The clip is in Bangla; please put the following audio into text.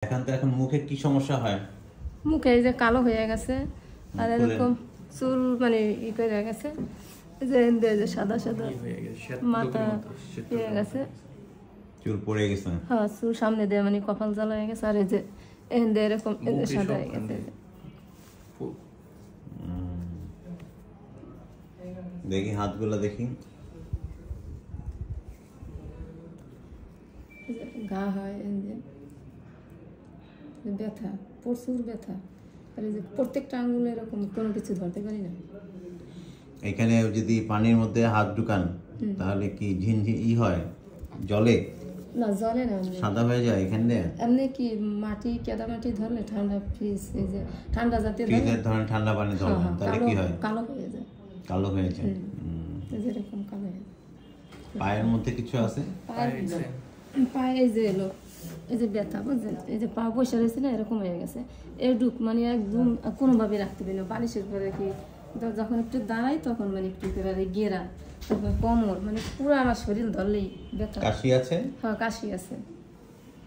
এখন মুখে কি সমস্যা হয়? মুখে এই যে কালো হয়ে গেছে আর এরকম চুল মানে ই করে গেছে, যে সাদা সাদা মাথা হয়ে গেছে, চুল পড়ে গেছে। হ্যাঁ, চুল সামনে দিয়ে মানে কপাল জ্বালা হয়ে গেছে আর এই যে এরকম সাদা হয়ে গেছে। দেখি হাতগুলো দেখি। ঘা হয়, ব্যথা, প্রচুর ব্যথা। আর এই যে প্রত্যেকটা আঙ্গুলে এরকম কোনো কিছু ধরতে পারি না। এখানে যদি পানির মধ্যে হাত ঢুকান তাহলে কি ঝিনঝিন হয়, জলে? না, জলে না, সাদা হয়ে যায় এখান দিয়ে। এমনি কি মাটি, কেদা মাটি ধরলে, ঠান্ডা ফ্রিজ, এই যে ঠান্ডা জাতীয় ধরেন ঠান্ডা পানি ধরলেন তাহলে কি হয়? কালো হয়ে যায়। কালো হয়ে যায়। যেরকম কালো হয়ে যায়। পায়ের মধ্যে কিছু আছে? পায়ে এই যে এলো, এই যে ব্যথা, বুঝছেন, এই যে পা বসে রয়েছে না, এরকম হয়ে গেছে। এই ডুব মানে একদম কোনোভাবে রাখতে পারি না। বালিশের পরে কি যখন একটু দাঁড়াই তখন মানে একটু একেবারে গেরা, তারপর কোমর, মানে পুরো আমার শরীর ধরলেই ব্যথা। কাশি আছে? হ্যাঁ, কাশি আছে।